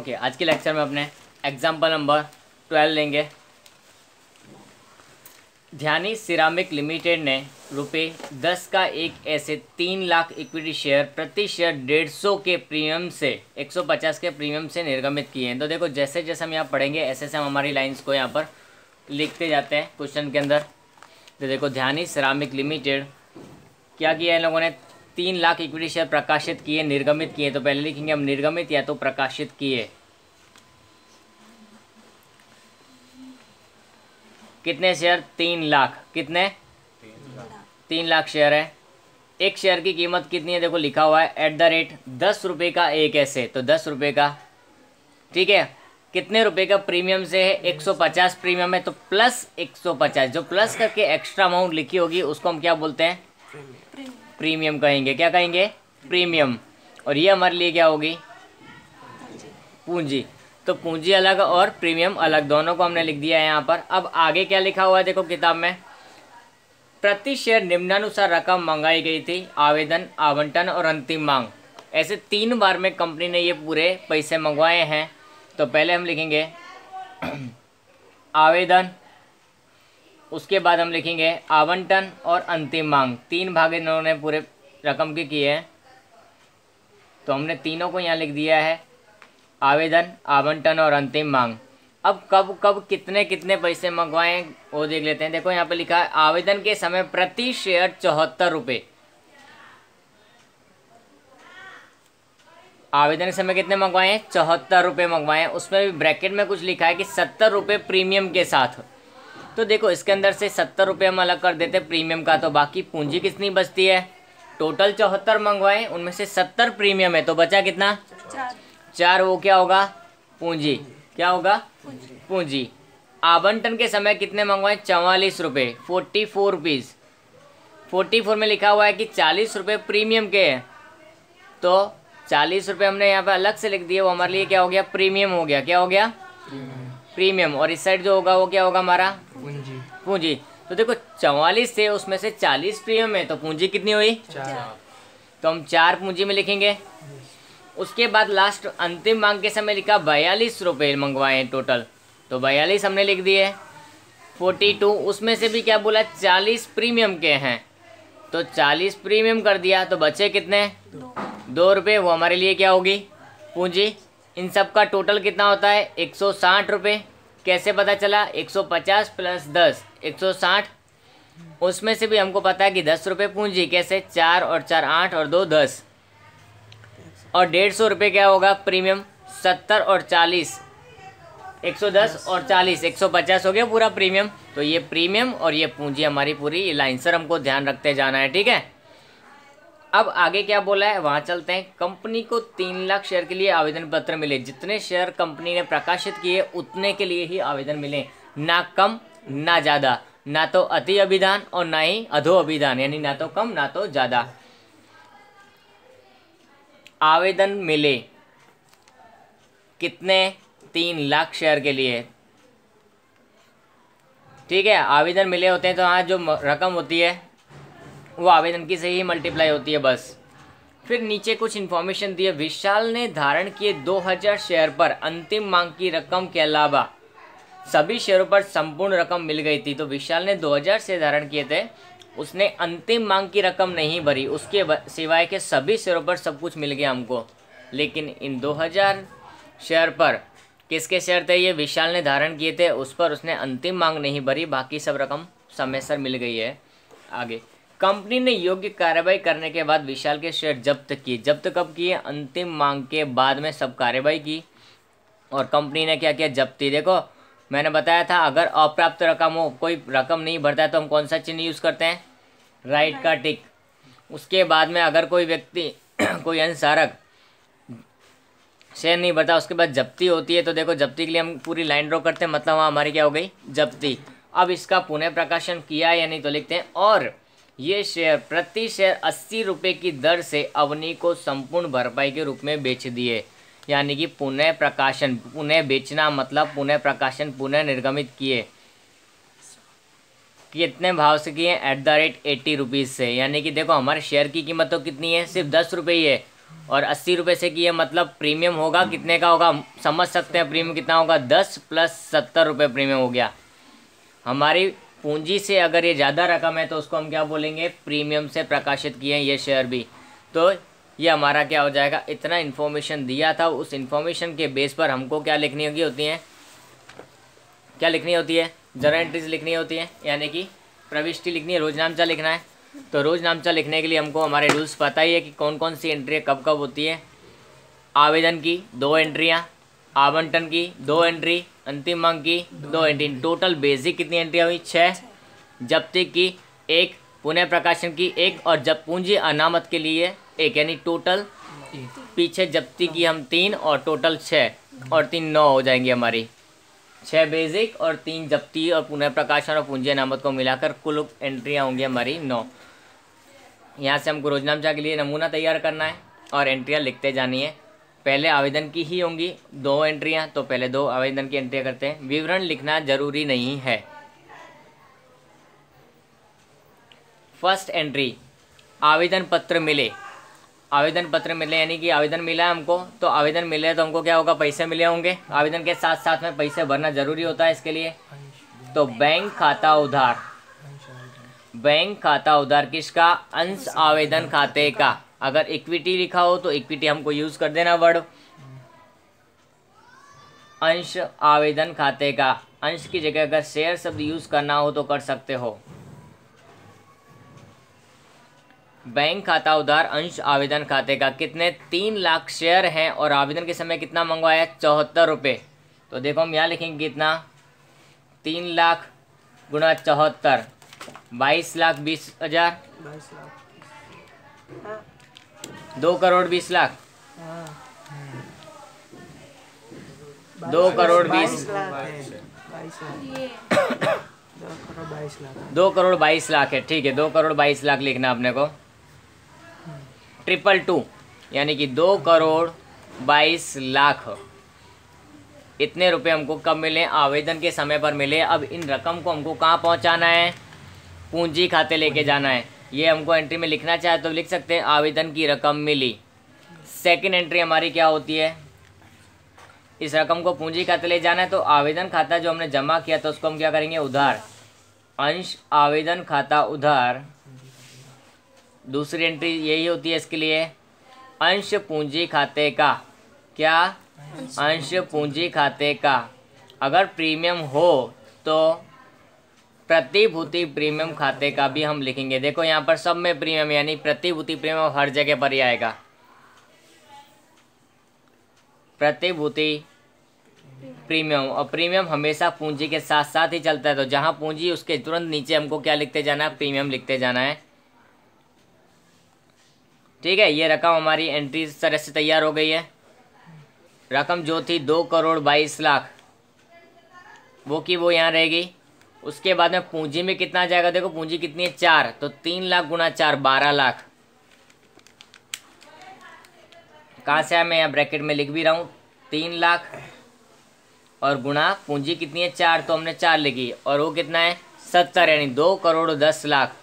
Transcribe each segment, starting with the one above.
Okay, आज के lecture में अपने एग्जाम्पल नंबर 12 लेंगे। ध्यानी सिरामिक लिमिटेड ने ₹10 का एक ऐसे 3 लाख इक्विटी शेयर प्रति शेयर 150 के प्रीमियम से 150 के प्रीमियम से निर्गमित किए हैं। तो देखो जैसे जैसे हम यहाँ पढ़ेंगे ऐसे ऐसे हम हमारी लाइंस को यहाँ पर लिखते जाते हैं क्वेश्चन के अंदर। तो देखो ध्यानी सिरामिक लिमिटेड क्या किया है, इन लोगों ने 3 लाख इक्विटी शेयर प्रकाशित किए, निर्गमित किए। तो पहले लिखेंगे हम निर्गमित या तो प्रकाशित किए। कितने शेयर? 3 लाख। कितने? 3 लाख शेयर है। एक शेयर की कीमत कितनी है? देखो लिखा हुआ है @10 रुपये का एक ऐसे, तो 10 रुपये का, ठीक है। कितने रुपए का प्रीमियम से है? 150 प्रीमियम है, तो प्लस 150। जो प्लस करके एक्स्ट्रा अमाउंट लिखी होगी उसको हम क्या बोलते हैं? प्रीमियम कहेंगे। क्या कहेंगे? प्रीमियम। और ये हमारे लिए क्या होगी? पूंजी। तो पूंजी अलग और प्रीमियम अलग, दोनों को हमने लिख दिया है यहाँ पर। अब आगे क्या लिखा हुआ है देखो किताब में, प्रति शेयर निम्नानुसार रकम मंगाई गई थी, आवेदन, आवंटन और अंतिम मांग। ऐसे 3 बार में कंपनी ने ये पूरे पैसे मंगवाए हैं। तो पहले हम लिखेंगे आवेदन, उसके बाद हम लिखेंगे आवंटन और अंतिम मांग। 3 भाग इन्होंने पूरे रकम के किए हैं, तो हमने तीनों को यहाँ लिख दिया है, आवेदन, आवंटन और अंतिम मांग। अब कब कब कितने कितने पैसे मंगवाए वो देख लेते हैं। देखो यहाँ पे लिखा है आवेदन के समय प्रति शेयर 74 रुपये। आवेदन के समय कितने मंगवाए हैं? 74 रुपये मंगवाए हैं। उसमें भी ब्रैकेट में कुछ लिखा है कि 70 रुपये प्रीमियम के साथ। तो देखो इसके अंदर से 70 रुपये हम अलग कर देते प्रीमियम का, तो बाकी पूंजी कितनी बचती है? टोटल 74 मंगवाए, उनमें से 70 प्रीमियम है, तो बचा कितना? 4। वो क्या होगा? पूंजी। क्या होगा? पूंजी। आवंटन के समय कितने मंगवाए? 44 रुपये, 44 रुपीज़। 44 में लिखा हुआ है कि 40 रुपये प्रीमियम के हैं, तो 40 रुपये हमने यहाँ पे अलग से लिख दिए, वो हमारे लिए क्या हो गया? प्रीमियम हो गया। क्या हो गया? प्रीमियम। और इस साइड जो होगा वो क्या होगा हमारा? पूंजी। पूंजी। तो देखो 44 थे, उसमें से 40 प्रीमियम है, तो पूंजी कितनी हुई? 4। तो हम 4 पूंजी में लिखेंगे। उसके बाद लास्ट अंतिम मांग के समय लिखा 42 रुपये मंगवाए हैं टोटल, तो 42 हमने लिख दिए। 42, उसमें से भी क्या बोला? 40 प्रीमियम के हैं, तो 40 प्रीमियम कर दिया, तो बचे कितने? 2 रुपये। वो हमारे लिए क्या होगी? पूंजी। इन सब का टोटल कितना होता है? 160 रुपये। कैसे पता चला? 150 प्लस 10, 160। उसमें से भी हमको पता है कि 10 रुपये पूंजी। कैसे? 4 और 4 8 और 2 10, और 150 रुपये क्या होगा? प्रीमियम। 70 और 40, 110 और 40, 150 हो गया पूरा प्रीमियम। तो ये प्रीमियम और ये पूंजी हमारी पूरी लाइन सर हमको ध्यान रखते जाना है, ठीक है। अब आगे क्या बोला है वहाँ चलते हैं। कंपनी को 3 लाख शेयर के लिए आवेदन पत्र मिले। जितने शेयर कंपनी ने प्रकाशित किए उतने के लिए ही आवेदन मिले, ना कम ना ज़्यादा, ना तो अति अभिधान और ना ही अधो अभिधान, यानी ना तो कम ना तो ज़्यादा। आवेदन मिले कितने? 3 लाख शेयर के लिए, ठीक है। आवेदन मिले होते हैं तो यहाँ जो रकम होती है वो आवेदन की से ही मल्टीप्लाई होती है बस। फिर नीचे कुछ इन्फॉर्मेशन दी है। विशाल ने धारण किए 2000 शेयर पर अंतिम मांग की रकम के अलावा सभी शेयरों पर संपूर्ण रकम मिल गई थी। तो विशाल ने 2000 शेयर धारण किए थे, उसने अंतिम मांग की रकम नहीं भरी, उसके सिवाय के सभी शेयरों पर सब कुछ मिल गया हमको। लेकिन इन 2000 शेयर पर किसके शेयर थे? ये विशाल ने धारण किए थे, उस पर उसने अंतिम मांग नहीं भरी, बाकी सब रकम समय सर मिल गई है। आगे कंपनी ने योग्य कार्रवाई करने के बाद विशाल के शेयर जब्त किए। जब्त कब किए? अंतिम मांग के बाद में सब कार्रवाई की और कंपनी ने क्या किया? जब्ती। देखो मैंने बताया था अगर अप्राप्त रकम हो, कोई रकम नहीं भरता है, तो हम कौन सा चिन्ह यूज़ करते हैं? राइट का टिक। उसके बाद में अगर कोई व्यक्ति कोई अंशधारक शेयर नहीं भरता, उसके बाद जब्ती होती है, तो देखो जब्ती के लिए हम पूरी लाइन ड्रॉ करते हैं, मतलब वहाँ हमारी क्या हो गई? जब्ती। अब इसका पुनः प्रकाशन किया या नहीं, तो लिखते हैं और ये शेयर प्रति शेयर 80 रुपये की दर से अवनी को संपूर्ण भरपाई के रूप में बेच दिए। यानी कि पुनः प्रकाशन, पुनः बेचना मतलब पुनः प्रकाशन, पुनः निर्गमित किए। कितने भाव से किए? @80 रुपीज़ से। यानी कि देखो हमारे शेयर की कीमत तो कितनी है? सिर्फ 10 रुपये ही है, और 80 रुपये से किए मतलब प्रीमियम होगा कितने का होगा, समझ सकते हैं प्रीमियम कितना होगा, 10 प्लस 70 रुपये प्रीमियम हो गया। हमारी पूंजी से अगर ये ज़्यादा रकम है तो उसको हम क्या बोलेंगे, प्रीमियम से प्रकाशित किए हैं ये शेयर भी। तो ये हमारा क्या हो जाएगा, इतना इन्फॉर्मेशन दिया था, उस इन्फॉर्मेशन के बेस पर हमको क्या लिखनी होती है, क्या लिखनी होती है, जर्नल एंट्रीज लिखनी होती है, यानी कि प्रविष्टि लिखनी है, रोजनामचा लिखना है। तो रोजनामचा लिखने के लिए हमको हमारे रूल्स पता ही है कि कौन कौन सी एंट्री कब कब होती है। आवेदन की 2 एंट्रियाँ, आवंटन की 2 एंट्री, अंतिम मांग की 2 एंट्री, टोटल बेसिक कितनी एंट्रियाँ हुई 6, जब्ती की 1, पुनः प्रकाशन की 1 और जब पूंजी अनामत के लिए 1, यानी टोटल पीछे जब्ती की हम 3 और टोटल 6 और 3 9 हो जाएंगी हमारी, 6 बेसिक और 3 जब्ती और पुनः प्रकाशन और पूंजी अनामत को मिलाकर कुल एंट्रियाँ होंगी हमारी 9। यहाँ से हमको रोजनामचा के लिए नमूना तैयार करना है और एंट्रियाँ लिखते जानी है। पहले आवेदन की ही होंगी 2 एंट्रियाँ, तो पहले 2 आवेदन की एंट्रियाँ करते हैं। विवरण लिखना जरूरी नहीं है। फर्स्ट एंट्री, आवेदन पत्र मिले। आवेदन पत्र मिले यानी कि आवेदन मिला है हमको, तो आवेदन मिले तो हमको क्या होगा, पैसे मिले होंगे। आवेदन के साथ साथ में पैसे भरना जरूरी होता है इसके लिए। तो बैंक खाता उधार, बैंक खाता उधार किसका, अंश आवेदन खाते का। अगर इक्विटी लिखा हो तो इक्विटी हमको यूज कर देना वर्ड, अंश आवेदन खाते का। अंश की जगह अगर शेयर शब्द यूज करना हो तो कर सकते हो। बैंक खाता उधार अंश आवेदन खाते का। कितने, 3 लाख शेयर हैं और आवेदन के समय कितना मंगवाया, 74 रुपये। तो देखो हम यहाँ लिखेंगे कितना, 3 लाख गुणा 74, 22,20,000, 2 करोड़ 20 लाख, 2 करोड़ 20, 2 करोड़ 22 लाख है, ठीक है, 2 करोड़ 22 लाख लिखना अपने को। 222 यानी कि 2 करोड़ 22 लाख, इतने रुपए हमको कब मिले, आवेदन के समय पर मिले। अब इन रकम को हमको कहाँ पहुँचाना है, पूंजी खाते लेके जाना है। ये हमको एंट्री में लिखना चाहे तो लिख सकते हैं, आवेदन की रकम मिली। सेकंड एंट्री हमारी क्या होती है, इस रकम को पूंजी खाते ले जाना है, तो आवेदन खाता जो हमने जमा किया तो उसको हम क्या करेंगे, उधार, अंश आवेदन खाता उधार। दूसरी एंट्री यही होती है इसके लिए, अंश पूंजी खाते का, क्या, अंश पूंजी खाते का। अगर प्रीमियम हो तो प्रतिभूति प्रीमियम खाते का भी हम लिखेंगे। देखो यहाँ पर सब में प्रीमियम, यानी प्रतिभूति प्रीमियम हर जगह पर ही आएगा। प्रतिभूति प्रीमियम, और प्रीमियम हमेशा पूंजी के साथ साथ ही चलता है, तो जहाँ पूंजी उसके तुरंत नीचे हमको क्या लिखते जाना है, प्रीमियम लिखते जाना है। ठीक है, ये रकम हमारी एंट्री इस तरह से तैयार हो गई है। रकम जो थी 2 करोड़ 22 लाख, वो की वो यहाँ रहेगी। उसके बाद में पूंजी में कितना जाएगा, देखो पूंजी कितनी है 4, तो 3 लाख गुणा 4 12 लाख। कहाँ से आया, मैं यहाँ ब्रैकेट में लिख भी रहा हूँ, 3 लाख और गुणा पूंजी कितनी है 4, तो हमने 4 लिखी, और वो कितना है 70, यानी 2 करोड़ 10 लाख।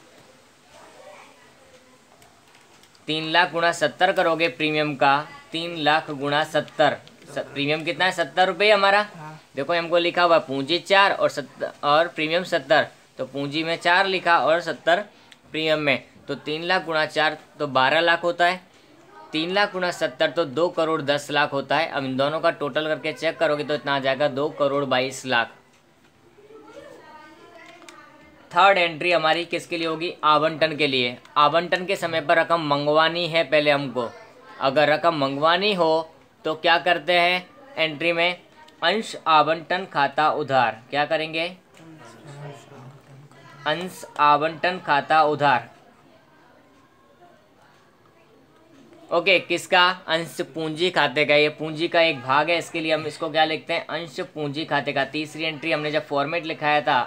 3 लाख गुणा 70 करोगे प्रीमियम का, 3 लाख गुणा 70, प्रीमियम कितना है 70 रुपये हमारा। देखो हमको लिखा हुआ पूंजी 4 और प्रीमियम 70, तो पूंजी में 4 लिखा और 70 प्रीमियम में, तो 3 लाख गुणा 4 तो 12 लाख होता है, 3 लाख गुणा 70 तो 2 करोड़ 10 लाख होता है। अब इन दोनों का टोटल करके चेक करोगे तो इतना आ जाएगा 2 करोड़ 22 लाख। थर्ड एंट्री हमारी किसके लिए होगी, आवंटन के लिए। आवंटन के समय पर रकम मंगवानी है पहले हमको। अगर रकम मंगवानी हो तो क्या करते हैं, एंट्री में अंश आवंटन खाता उधार, क्या करेंगे, अंश आवंटन खाता उधार। ओके, किसका, अंश पूंजी खाते का। ये पूंजी का एक भाग है, इसके लिए हम इसको क्या लिखते हैं, अंश पूंजी खाते का। तीसरी एंट्री हमने जब फॉर्मेट लिखाया था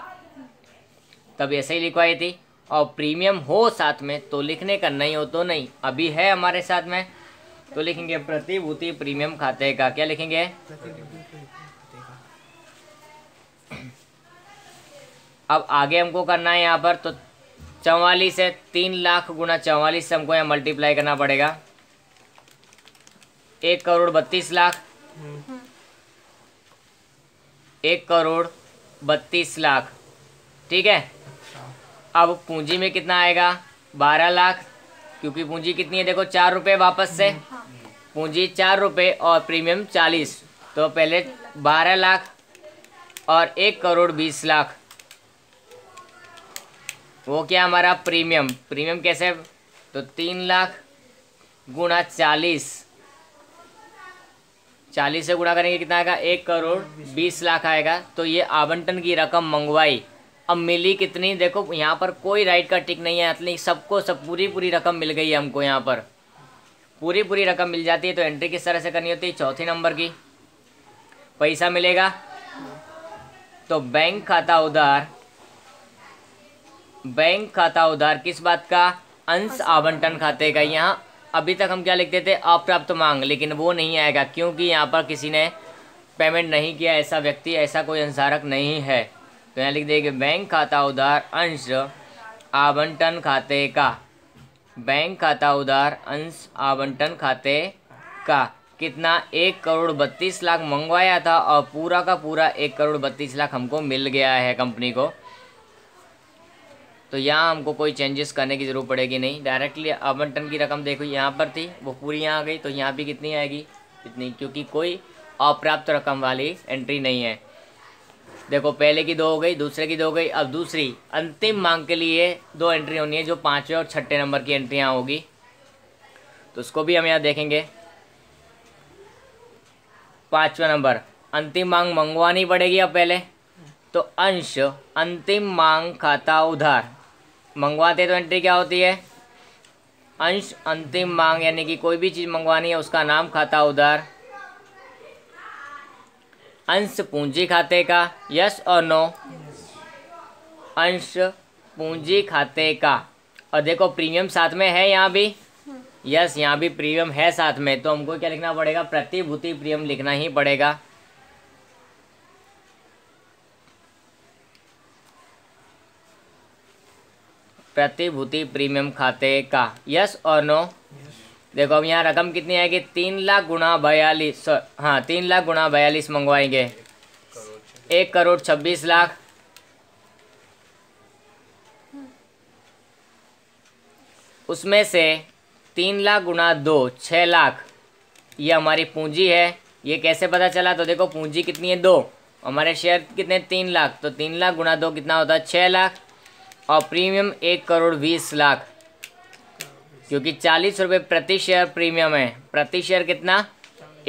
तब ऐसे ही लिखवाई थी, और प्रीमियम हो साथ में तो लिखने का, नहीं हो तो नहीं। अभी है हमारे साथ में तो लिखेंगे प्रतिभूति प्रीमियम खाते का। क्या लिखेंगे, अब आगे हमको करना है यहाँ पर, तो 44 है, 3 लाख गुणा 44 से हमको यहाँ मल्टीप्लाई करना पड़ेगा। 1,32,00,000, 1,32,00,000, ठीक है। अब पूंजी में कितना आएगा? 12,00,000, क्योंकि पूंजी कितनी है देखो 4 रुपये वापस से, पूंजी 4 रुपये और प्रीमियम 40, तो पहले 12,00,000 और 1,20,00,000, वो क्या हमारा प्रीमियम। प्रीमियम कैसे? तो 3,00,000 गुणा 40, 40 से गुणा करेंगे कितना आएगा? 1,20,00,000 आएगा। तो ये आवंटन की रकम मंगवाई। अब मिली कितनी? देखो यहाँ पर कोई राइट का टिक नहीं है, मतलब सबको सब पूरी रकम मिल गई है हमको। यहाँ पर पूरी रकम मिल जाती है। तो एंट्री किस तरह से करनी होती है? चौथे नंबर की। पैसा मिलेगा तो बैंक खाता उधार, बैंक खाता उधार किस बात का? अंश आवंटन खाते का। यहाँ अभी तक हम क्या लिखते थे? अप्राप्त मांग, लेकिन वो नहीं आएगा क्योंकि यहाँ पर किसी ने पेमेंट नहीं किया, ऐसा व्यक्ति, ऐसा कोई अंशधारक नहीं है। तो यहाँ लिख देंगे बैंक खाता उधार अंश आवंटन खाते का, बैंक खाता उधार अंश आवंटन खाते का। कितना? 1,32,00,000 मंगवाया था और पूरा का पूरा 1,32,00,000 हमको मिल गया है कंपनी को। तो यहाँ हमको कोई चेंजेस करने की ज़रूरत पड़ेगी नहीं, डायरेक्टली आवंटन की रकम देखो यहाँ पर थी वो पूरी यहाँ आ गई, तो यहाँ भी कितनी आएगी? इतनी, क्योंकि कोई अप्राप्त रकम वाली एंट्री नहीं है। देखो पहले की 2 हो गई, दूसरे की 2 हो गई। अब दूसरी अंतिम मांग के लिए 2 एंट्री होनी है, जो 5वें और 6ठे नंबर की एंट्री यहाँ होगी, तो उसको भी हम यहाँ देखेंगे। 5वां नंबर अंतिम मांग मंगवानी पड़ेगी। अब पहले तो अंश अंतिम मांग खाता उधार मंगवाते तो एंट्री क्या होती है? अंश अंतिम मांग, यानी कि कोई भी चीज़ मंगवानी है उसका नाम खाता उधार। अंश पूंजी खाते का, यस और नो? अंश पूंजी खाते का। और देखो प्रीमियम साथ में है यहाँ भी, यस यहाँ भी प्रीमियम है साथ में, तो हमको क्या लिखना पड़ेगा? प्रतिभूति प्रीमियम लिखना ही पड़ेगा। प्रतिभूति प्रीमियम खाते का, यस और नो? देखो अब यहाँ रकम कितनी आएगी? 3,00,000 गुणा 42, हाँ 3,00,000 गुणा 42 मंगवाएंगे, 1,26,00,000। उसमें से 3,00,000 गुणा 2 6,00,000, ये हमारी पूंजी है। ये कैसे पता चला? तो देखो पूंजी कितनी है? 2, हमारे शेयर कितने? 3,00,000, तो 3,00,000 गुणा 2 कितना होता है? 6,00,000। और प्रीमियम 1,20,00,000, क्योंकि 40 रुपये प्रति शेयर प्रीमियम है। प्रति शेयर कितना?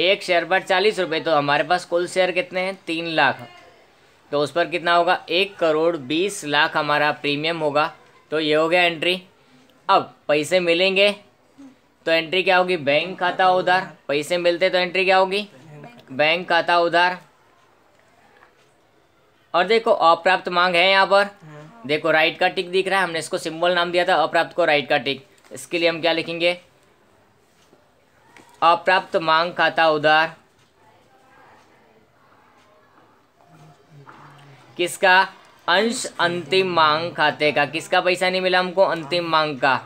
एक शेयर पर 40 रुपये, तो हमारे पास कुल शेयर कितने हैं? 3,00,000, तो उस पर कितना होगा? 1,20,00,000 हमारा प्रीमियम होगा। तो ये हो गया एंट्री। अब पैसे मिलेंगे तो एंट्री क्या होगी? बैंक खाता उधार। पैसे मिलते तो एंट्री क्या होगी? बैंक खाता उधार। और देखो अप्राप्त मांग है यहाँ पर, देखो राइट का टिक दिख रहा है, हमने इसको सिंबल नाम दिया था अप्राप्त को, राइट का टिक। इसके लिए हम क्या लिखेंगे? अप्राप्त मांग खाता उधार किसका? अंश अंतिम मांग खाते का। किसका पैसा नहीं मिला हमको? अंतिम मांग का।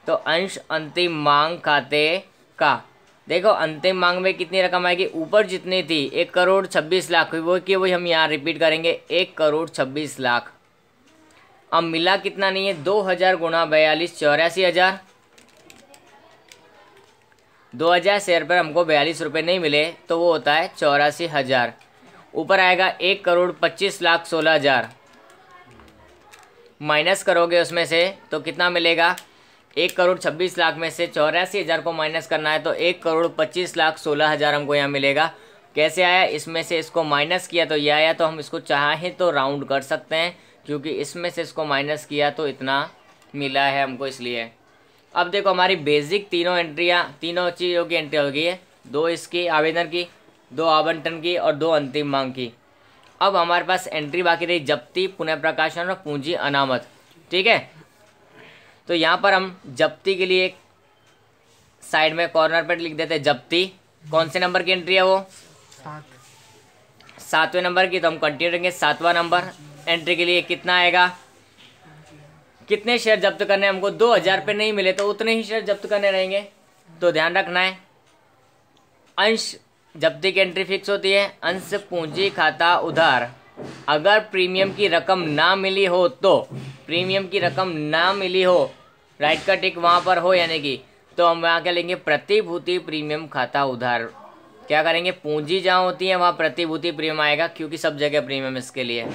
तो अंश अंतिम मांग खाते का। देखो अंतिम मांग में कितनी रकम आएगी? ऊपर जितनी थी 1,26,00,000, वो की वही हम यहाँ रिपीट करेंगे, 1,26,00,000। अब मिला कितना नहीं है? 2,000 गुणा 42 84,000। 2,000 शेयर पर हमको 42 रुपये नहीं मिले, तो वो होता है 84,000। ऊपर आएगा 1,25,00,000 16,000, माइनस करोगे उसमें से तो कितना मिलेगा? 1,26,00,000 में से 84,000 को माइनस करना है, तो 1,25,00,000 16,000 हमको यहाँ मिलेगा। कैसे आया? इसमें से इसको माइनस किया तो ये आया, तो हम इसको चाहें तो राउंड कर सकते हैं, क्योंकि इसमें से इसको माइनस किया तो इतना मिला है हमको, इसलिए। अब देखो हमारी बेसिक तीनों एंट्रियाँ, तीनों चीज़ों की एंट्री हो गई है, 2 इसकी आवेदन की, 2 आवंटन की और 2 अंतिम मांग की। अब हमारे पास एंट्री बाकी रही जब्ती, पुनः प्रकाशन और पूंजी अनामत, ठीक है। तो यहाँ पर हम जब्ती के लिए साइड में कॉर्नर पर लिख देते हैं जब्ती। कौन से नंबर की एंट्री है वो? 7वें नंबर की। तो हम कंटिन्यू करेंगे 7वां नंबर एंट्री के लिए। कितना आएगा? कितने शेयर जब्त करने हमको? 2,000 पे नहीं मिले तो उतने ही शेयर जब्त करने रहेंगे, तो ध्यान रखना है। अंश जब्ती की एंट्री फिक्स होती है, अंश पूंजी खाता उधार। अगर प्रीमियम की रकम ना मिली हो तो, प्रीमियम की रकम ना मिली हो, राइट का टिक वहाँ पर हो यानी कि, तो हम वहाँ क्या लेंगे, प्रतिभूति प्रीमियम खाता उधार। क्या करेंगे, पूंजी जहाँ होती है वहाँ प्रतिभूति प्रीमियम आएगा, क्योंकि सब जगह प्रीमियम इसके लिए।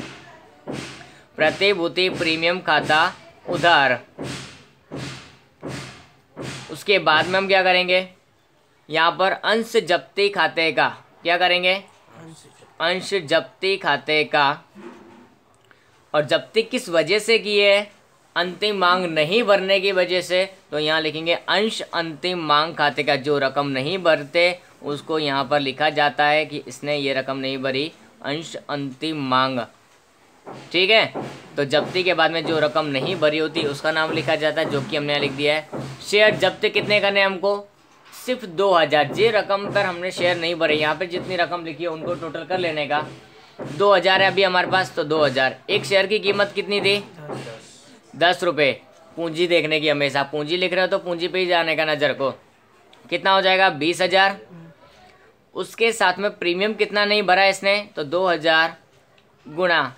प्रतिभूति प्रीमियम खाता उधार। उसके बाद में हम क्या करेंगे, यहाँ पर अंश जब्ती खाते का, क्या करेंगे, अंश जब्ती खाते का। और जब्ती किस वजह से की है, अंतिम मांग नहीं भरने की वजह से, तो यहाँ लिखेंगे अंश अंतिम मांग खाते का। जो रकम नहीं भरते उसको यहाँ पर लिखा जाता है कि इसने ये रकम नहीं भरी, अंश अंतिम मांग। ठीक है, तो जब्ती के बाद में जो रकम नहीं भरी होती उसका नाम लिखा जाता है, जो कि हमने यहाँ लिख दिया है। शेयर जब्त कितने करने हैं हमको, सिर्फ 2000। जे रकम पर हमने शेयर नहीं भरे, यहाँ पे जितनी रकम लिखी है उनको टोटल कर लेने का। 2000 है अभी हमारे पास, तो 2000। एक शेयर की कीमत कितनी थी, 10 रुपये। पूंजी देखने की, हमेशा पूंजी लिख रहे हो तो पूंजी पे ही जाने का नज़र को। कितना हो जाएगा, 20,000। उसके साथ में प्रीमियम कितना नहीं भरा इसने, तो 2000 गुणा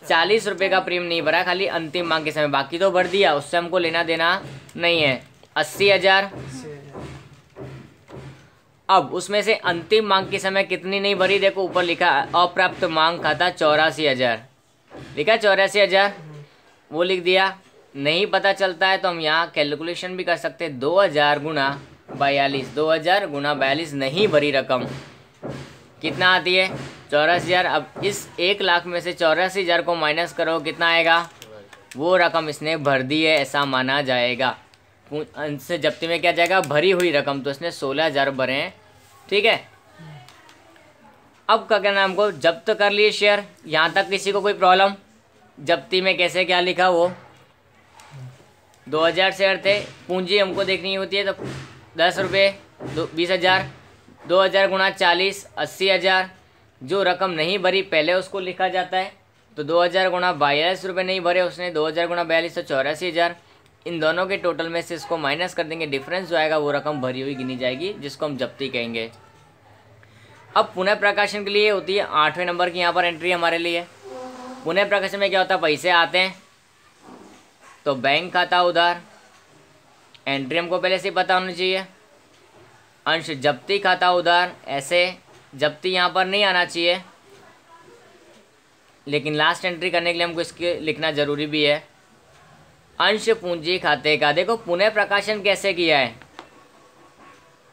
40 रुपये का प्रीमियम नहीं भरा, खाली अंतिम मांग के समय, बाकी तो भर दिया, उससे हमको लेना देना नहीं है। 80,000। अब उसमें से अंतिम मांग के समय कितनी नहीं भरी, देखो ऊपर लिखा अप्राप्त मांग खाता 84,000, लिखा 84,000, वो लिख दिया। नहीं पता चलता है तो हम यहाँ कैलकुलेशन भी कर सकते हैं, 2000 गुणा 42, 2000 गुणा 42 नहीं भरी रकम कितना आती है, 84,000। अब इस 1 लाख में से 84,000 को माइनस करो, कितना आएगा, वो रकम इसने भर दी है ऐसा माना जाएगा। अंश जब्ती में क्या जाएगा, भरी हुई रकम, तो इसने 16,000 भरे हैं। ठीक है, अब क्या करना है हमको, जब्त कर लिए शेयर। यहाँ तक किसी को कोई प्रॉब्लम, जब्ती में कैसे क्या लिखा, वो 2000 शेयर थे, पूंजी हमको देखनी होती है, तो 10 रुपये 20,000, 2000 गुणा 40 80,000। जो रकम नहीं भरी पहले उसको लिखा जाता है, तो 2000 गुणा 42 रुपये नहीं भरे उसने, 2000 गुणा 42 तो 84,000। इन दोनों के टोटल में से इसको माइनस कर देंगे, डिफरेंस जो आएगा वो रकम भरी हुई गिनी जाएगी, जिसको हम जब्ती कहेंगे। अब पुनः प्रकाशन के लिए होती है 8वें नंबर की यहाँ पर एंट्री हमारे लिए। पुनः प्रकाशन में क्या होता है, पैसे आते हैं तो बैंक खाता उधार, एंट्री हमको पहले से पता होनी चाहिए। अंश जब्ती खाता उधार, ऐसे जब्ती यहाँ पर नहीं आना चाहिए, लेकिन लास्ट एंट्री करने के लिए हमको इसके लिखना जरूरी भी है। अंश पूंजी खाते का, देखो पुनः प्रकाशन कैसे किया है,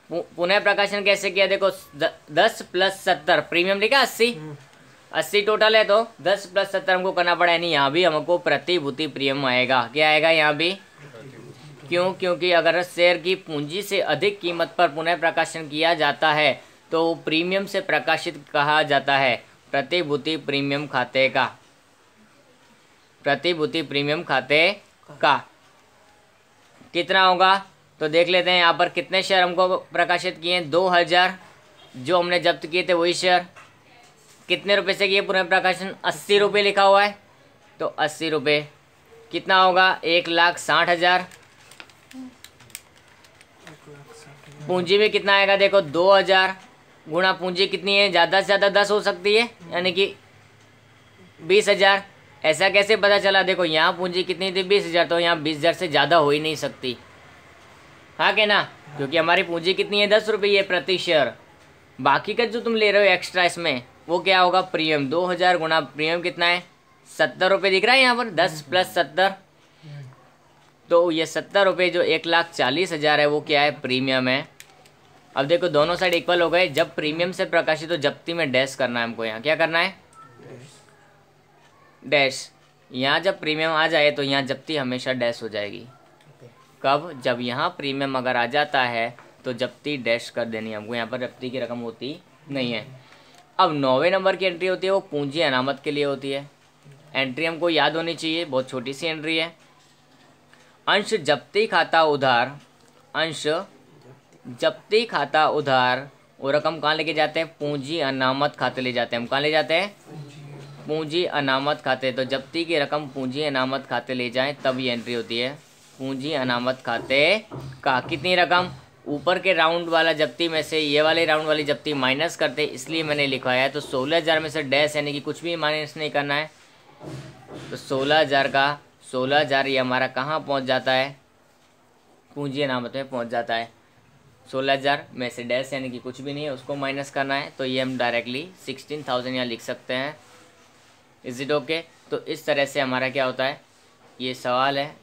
पुनः प्रकाशन कैसे किया, देखो 10 + 70 प्रीमियम लिखा 80 टोटल है, तो 10 + 70 हमको करना पड़ा है। नहीं, यहाँ भी हमको प्रतिभूति प्रीमियम आएगा, क्या आएगा यहाँ भी, क्यों, क्योंकि अगर शेयर की पूंजी से अधिक कीमत पर पुनः प्रकाशन किया जाता है तो प्रीमियम से प्रकाशित कहा जाता है प्रतिभूति प्रीमियम खाते का, प्रतिभूति प्रीमियम खाते का। कितना होगा, तो देख लेते हैं यहाँ पर कितने शेयर हमको प्रकाशित किए हैं, 2000 जो हमने जब्त किए थे वही शेयर। कितने रुपए से किए पुनः प्रकाशन, 80 रुपये लिखा हुआ है, तो 80 रुपये कितना होगा, 1,60,000। पूंजी में कितना आएगा, देखो 2000 गुणा पूंजी कितनी है, ज़्यादा से ज़्यादा 10 हो सकती है, यानी कि 20,000। ऐसा कैसे पता चला, देखो यहाँ पूंजी कितनी थी 20,000, तो यहाँ 20,000 से ज़्यादा हो ही नहीं सकती, हाँ क्या ना, क्योंकि हमारी पूंजी कितनी है, 10 रुपये प्रति शेयर। बाकी का जो तुम ले रहे हो एक्स्ट्रा इसमें, वो क्या होगा, प्रीमियम। 2000 गुणा प्रीमियम कितना है, 70 रुपये दिख रहा है यहाँ पर, 10 + 70, तो ये 70 रुपये जो 1,40,000 है वो क्या है, प्रीमियम है। अब देखो दोनों साइड इक्वल हो गए, जब प्रीमियम से प्रकाशित तो जब्ती में डैश करना है हमको, यहाँ क्या करना है, डैश। यहाँ जब प्रीमियम आ जाए तो यहाँ जब्ती हमेशा डैश हो जाएगी। कब, जब यहाँ प्रीमियम अगर आ जाता है तो जब्ती डैश कर देनी है हमको, यहाँ पर जब्ती की रकम होती नहीं है। अब 9वें नंबर की एंट्री होती है, वो पूंजी अनामत के लिए होती है। एंट्री हमको याद होनी चाहिए, बहुत छोटी सी एंट्री है। अंश जब्ती खाता उधार, अंश जब्ती खाता उधार, वो रकम कहाँ लेके जाते हैं, पूंजी अनामत खाते ले जाते हैं। हम कहाँ ले जाते हैं, पूंजी अनामत खाते। तो जब्ती की रकम पूंजी अनामत खाते ले जाएं तब ये एंट्री होती है, पूंजी अनामत खाते का। कितनी रकम, ऊपर के राउंड वाला जब्ती में से ये वाले राउंड वाली जब्ती माइनस करते, इसलिए मैंने लिखवाया है। तो 16,000 में से डैश यानी कि कुछ भी माइनस नहीं करना है। तो 16,000 का 16,000 ये हमारा कहाँ पहुँच जाता है, पूंजी अनामत में पहुँच जाता है। 16,000 में से डैश यानी कि कुछ भी नहीं है, उसको माइनस करना है। तो ये हम डायरेक्टली 16,000 यहाँ लिख सकते हैं। Is it okay? तो इस तरह से हमारा क्या होता है, ये सवाल है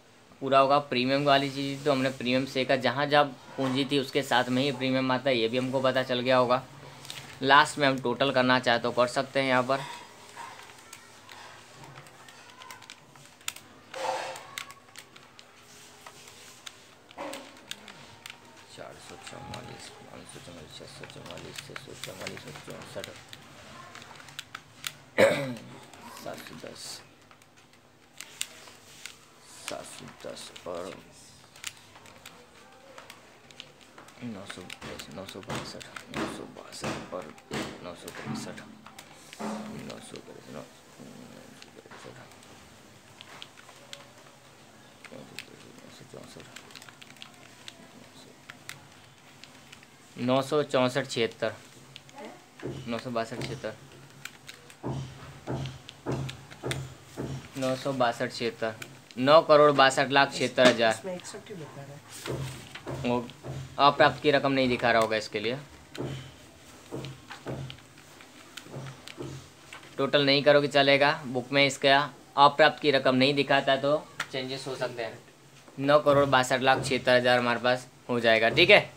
पूरा होगा। प्रीमियम वाली चीज़ तो हमने प्रीमियम से का जहाँ जहाँ पूंजी थी उसके साथ में ही प्रीमियम आता है, ये भी हमको पता चल गया होगा। लास्ट में हम टोटल करना चाहे तो कर सकते हैं यहाँ पर। और 962 962 और 963 964 76 962 76 962 76 9,62,76,000। अप्राप्त की रकम नहीं दिखा रहा होगा इसके लिए। टोटल नहीं करोगे चलेगा, बुक में इसका अप्राप्त की रकम नहीं दिखाता तो चेंजेस हो सकते हैं। 9,62,76,000 हमारे पास हो जाएगा। ठीक है।